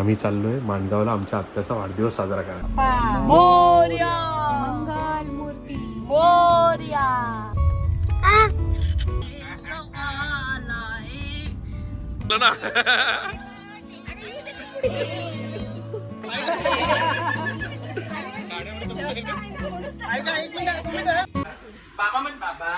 आम्ही चाललोय माणगावला आमच्या आत्याचा वाढदिवस साजरा करायला. मोरया मंगल मूर्ती मोरया. बाबा म्हण बाबा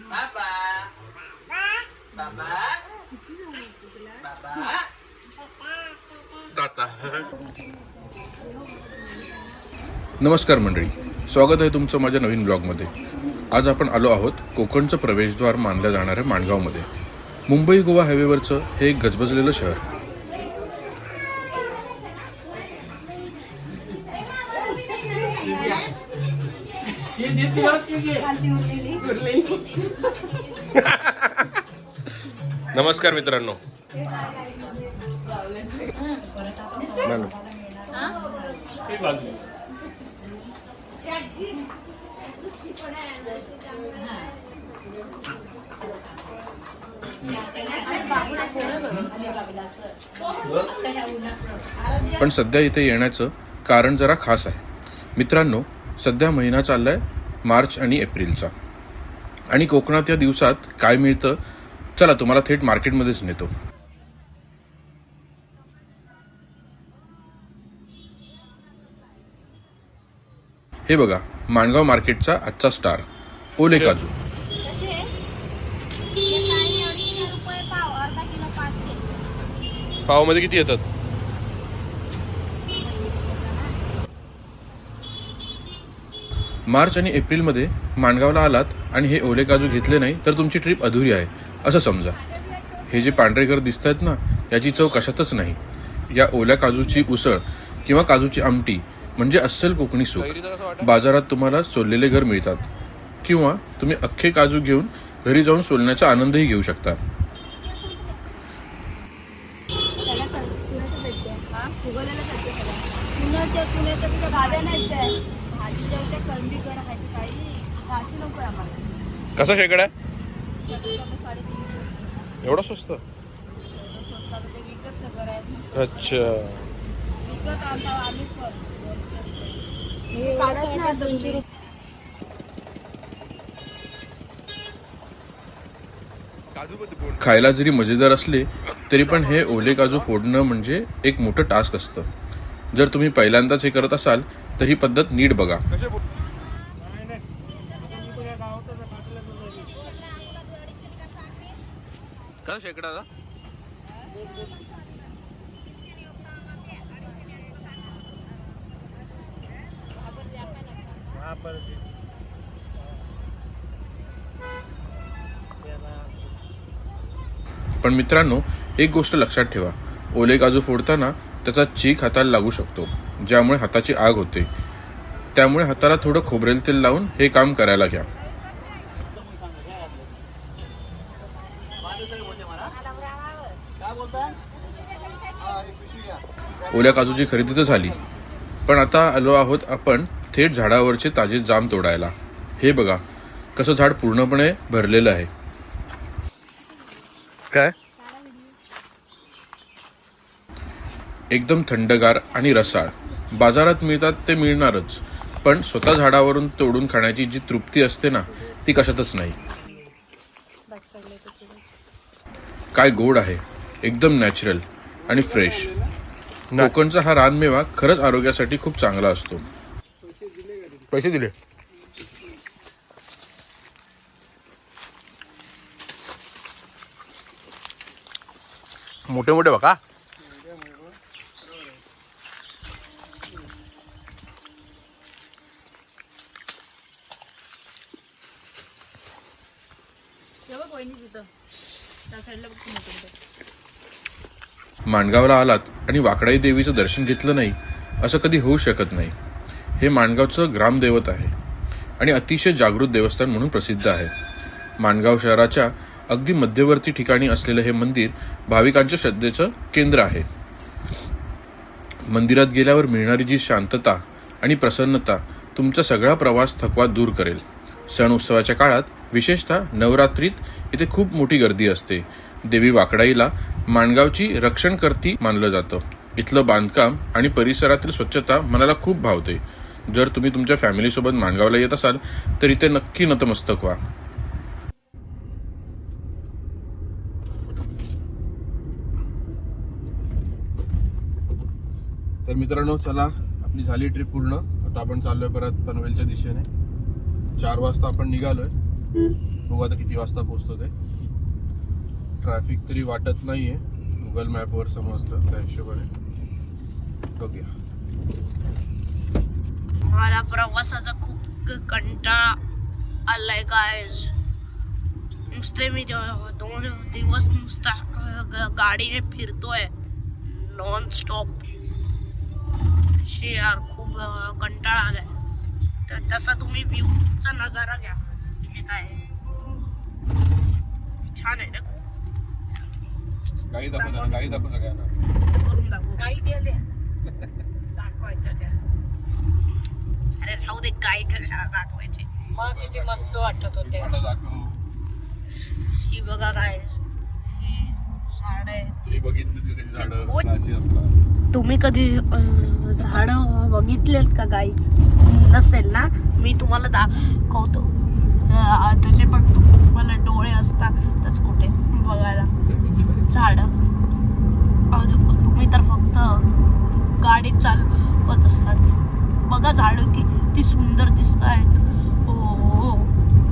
बाबा बाबा बाबा. नमस्कार मंडळी, स्वागत आहे तुमचं माझ्या नवीन ब्लॉगमध्ये. आज आपण आलो आहोत कोकणचं प्रवेशद्वार मानलं जाणाऱ्या माणगावमध्ये. मुंबई गोवा हायवेवरचं हे एक गजबजलेलं शहर. नमस्कार मित्रांनो. पण सध्या इथे येण्याचं कारण जरा खास आहे मित्रांनो. सध्या महिना चाललाय मार्च आणि एप्रिलचा, आणि कोकणात या दिवसात काय मिळतं, चला तुम्हाला थेट मार्केटमध्येच नेतो. हे बघा, माणगाव मार्केटचा आजचा स्टार ओले काजू. पावामध्ये किती येतात? मार्च आणि एप्रिलमध्ये माणगावला आलात आणि हे ओले काजू घेतले नाही तर तुमची ट्रिप अधुरी आहे असं समजा. हे जे पांढरे घर दिसत आहेत ना, याची चव कशातच नाही. या ओल्या काजूची उसळ किंवा काजूची आमटी म्हणजे अस्सल कोकणी सुख. बाजारात तुम्हाला सोललेले घर मिळतात, किंवा तुम्ही अख्खे काजू घेऊन घरी जाऊन सोलण्याचा आनंदही घेऊ शकता. कसा शेकडा आहे? एवढा स्वस्त? अच्छा. खायला जरी मजेदार असले तरी पण हे ओले काजू फोडणं म्हणजे एक मोठं टास्क असतं. जर तुम्ही पहिल्यांदाच हे करत असाल तर ही पद्धत नीट बघा. का शेकडा? पण मित्रांनो, एक गोष्ट लक्षात ठेवा, ओले काजू फोडताना त्याचा चीक हाताला लागू शकतो, ज्यामुळे हाताची आग होते. त्यामुळे हाताला थोडं खोबरेल तेल लावून हे काम करायला घ्या. ओल्या काजूची खरेदी तर झाली, पण आता आलो आहोत आपण थेट झाडावरचे ताजे जाम तोडायला. हे बघा कसं झाड पूर्णपणे भरलेलं आहे. काय एकदम थंडगार आणि रसाळ. बाजारात मिळतात ते मिळणारच, पण स्वतः झाडावरून तोडून खाण्याची जी तृप्ती असते ना, ती कशातच नाही. काय गोड आहे, एकदम नॅचरल आणि फ्रेश. कोकणचा हा रानमेवा खरंच आरोग्यासाठी खूप चांगला असतो. पैसे दिले? मोठे मोठे बघा. माणगावला आलात आणि वाकडाई देवीचं दर्शन घेतलं नाही असं कधी होऊ शकत नाही. हे माणगावचं ग्रामदैवत आहे आणि अतिशय जागृत देवस्थान म्हणून प्रसिद्ध आहे. माणगाव शहराच्या अगदी मध्यवर्ती ठिकाणी असलेलं हे मंदिर भाविकांच्या श्रद्धेचं केंद्र आहे. मंदिरात गेल्यावर मिळणारी जी शांतता आणि प्रसन्नता तुमचा सगळा प्रवास थकवा दूर करेल. सण उत्सवाच्या काळात विशेषतः नवरात्रीत इथे खूप मोठी गर्दी असते. देवी वाकडाईला माणगावची रक्षणकर्ती मानलं जातं. इथलं बांधकाम आणि परिसरातील स्वच्छता मनाला खूप भावते. जर तुम्ही तुमच्या फॅमिलीसोबत माणगावला येत असाल तर इथे नक्की नतमस्तक व्हा. तर मित्रांनो, चला आपली झाली ट्रिप पूर्ण. आता आपण चाललोय परत पनवेलच्या दिशेने. 4 वाजता आपण निघालोय. बघू आता किती वाजता पोहोचतो ते. ट्रॅफिक तरी वाटत नाहीये, गुगल मॅपवर समजतं त्या हिशोबाने. बघूया. मला प्रवासाचा खूप कंटाळा आलाय गाईज. नुसते मी 2 दिवस नुसता गाडीने फिरतोय नॉन स्टॉप. यार खूप कंटाळा आलाय. तर तसा तुम्ही व्ह्यूचा नजारा घ्या. इथे काय आहे? छान आहे ना खूप. गाई दाखव, गाई दाखव सगळ्यांना. करून दाखव. गाई दिले दाखवायच्या त्या. अरे राहू दे, गाई कशाला दाखवायची. मग किती मस्त वाटत होते. मला दाखव. ही बघा काय, ही झाड आहे. तुम्ही बघितली कधी झाडं ओय. अशी असतात? तुम्ही कधी झाडं बघितलेत का गाईज? नसेल ना, मी तुम्हाला दाखवतो. त्याचे पण मला डोळे असतातच कुठे बघायला झाडं. तुम्ही तर फक्त गाडी चालवत असतात. बघा झाडं किती सुंदर दिसत आहेत. हो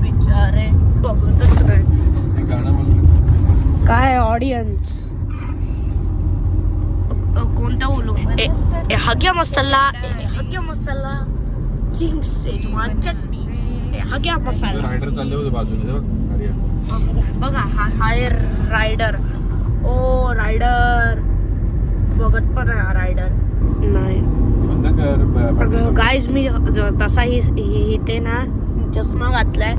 बिचारे बघतच नाही. हे गाणं म्हणलं. काय ऑडियन्स, कोणता बोलू? हग्या मसाला, हग्या मसाला, चिंग्स शेजवान चटणी, हग्या मसाला. रायडर चालले होते बाजूने बघ. बघा हा आहे रायडर. ओ रायडर बघत पण आहे. रायडर नाही बंद कर. गाईज, मी तसा इथे ना चष्मा घातलाय.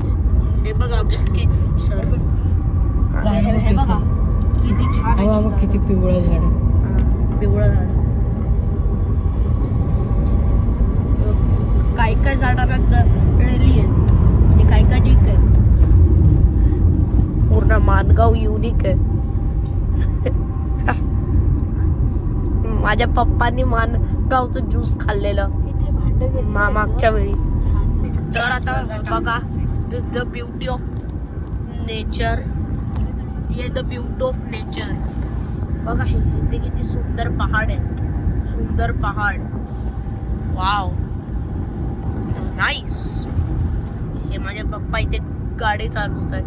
हे बघा बुटके सर. हे बघा किती छान आहे. किती पिवळं झाड. पिवळं झाड. काही काही झाडांना जळलेली आहेत आणि काही काही ठीक आहेत. पूर्ण माणगाव युनिक आहे. माझ्या पप्पांनी माणगावचं ज्यूस खाल्लेलं मागच्या वेळी. तर आता बघा, द ब्युटी ऑफ नेचर. हे द ब्युटी ऑफ नेचर. बघा हे इथे किती सुंदर पहाड आहेत. सुंदर पहाड. Wow nice. हे माझे पप्पा इथे गाडी चालवत आहेत.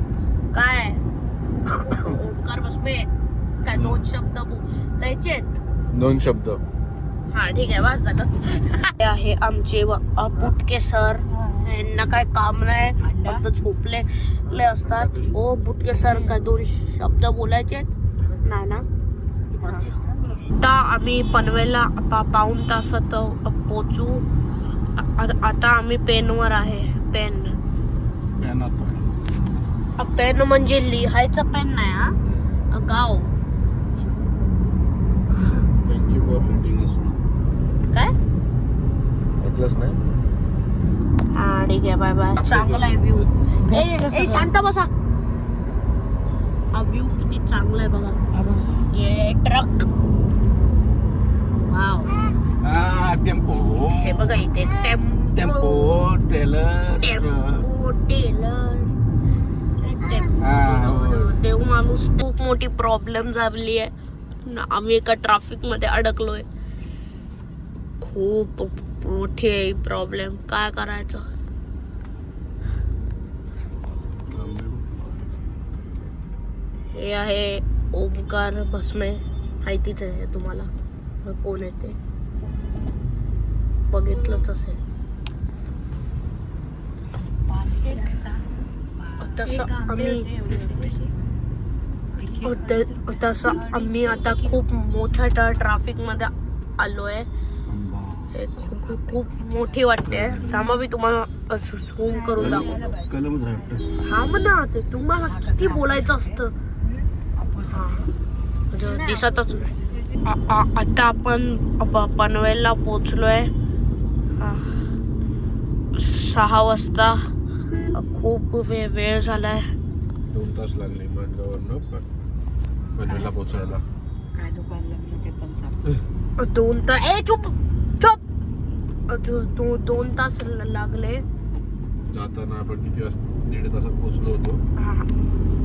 काय ओंकार बसमे काय 2 शब्द बोलायचे? 2 शब्द. हा ठीक आहे, वाच झालं. हे आहे आमचे बुटके सर. यांना काय काम नाही, फक्त झोपलेले असतात. ओ बुटके सर, काय 2 शब्द बोलायचे नाही ना? आता आम्ही पनवेलला पाऊण तासात पोचू. आता आम्ही पेनवर आहे. पेन पेन म्हणजे लिहायचं पेन नाही हा, गाव. थँक्यू फॉर रीडिंग अस. काय ऐकलंच नाही. हा ठीक आहे, बाय बाय. चांगला आहे व्ह्यू. ए शांत बसा. हा व्ह्यू किती चांगला आहे बघा. ये ट्रक. वाव. टेम्पो. हे बघा इथे टेम्पो ट्रेलर. Tempo trailer. देव माणूस. खूप मोठी प्रॉब्लेम झाली आहे. आम्ही एका ट्रॅफिक मध्ये अडकलोय. खूप मोठी आहे प्रॉब्लेम. काय करायचं? हे आहे ओमकार भस्मे. माहितीच आहे तुम्हाला कोण आहे ते, बघितलंच असेल. तसं आम्ही आता खूप मोठ्या ट्रॅफिक मध्ये आलोय. हे खूप मोठी वाटते. थांबा मी तुम्हाला झूम करून दाखवतो. हा म्हणा, ते तुम्हाला किती बोलायचं असतं. दिसतच. आता आपण पनवेलला पोचलोय 6 वाजता. खूप वेळ झालाय. 2 तास लागले माणगावरनं पनवेलला पोचायला. काय दुकान लागलं ते पण सांग. 2 तास. ए चुप चुप. 2 तास लागले. जाताना आपण किती वाजता 1.5 तासात पोहोचलो होतो.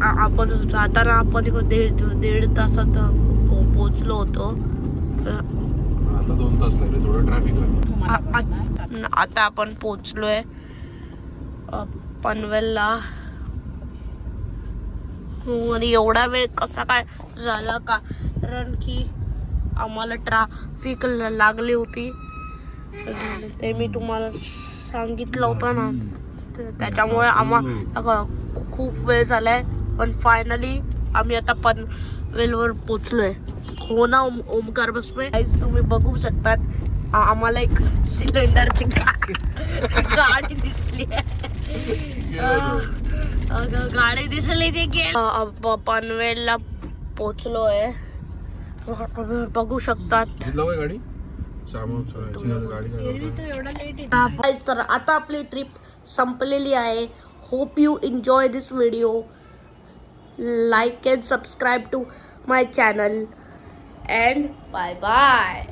आपण जाताना आपण 1.5 तासात पोहोचलो होतो. आता 2 तास लागले, थोडं ट्रॅफिक लागलं. तुम्हाला पण ना चालेल. आता आपण पोहोचलोय पनवेलला. आणि एवढा वेळ कसा काय झाला कारण की आम्हाला ट्रॅफिक लागली होती. ते मी तुम्हाला सांगितलं होतं ना. त्याच्यामुळे आम्हाला खूप वेळ झालाय. पण फायनली आम्ही आता पनवेलवर पोचलोय. हो ना ओमकार बसतोय. तुम्ही बघू शकतात आम्हाला एक सिलेंडरची गाडी दिसली गाडी दिसली ती पनवेलला पोचलोय. बघू शकतात. घेतलं काय गाडी? सामान गाडी तर आता आपली ट्रिप संपलेली आहे. Hope you enjoy this video. Like and subscribe to my channel and bye bye.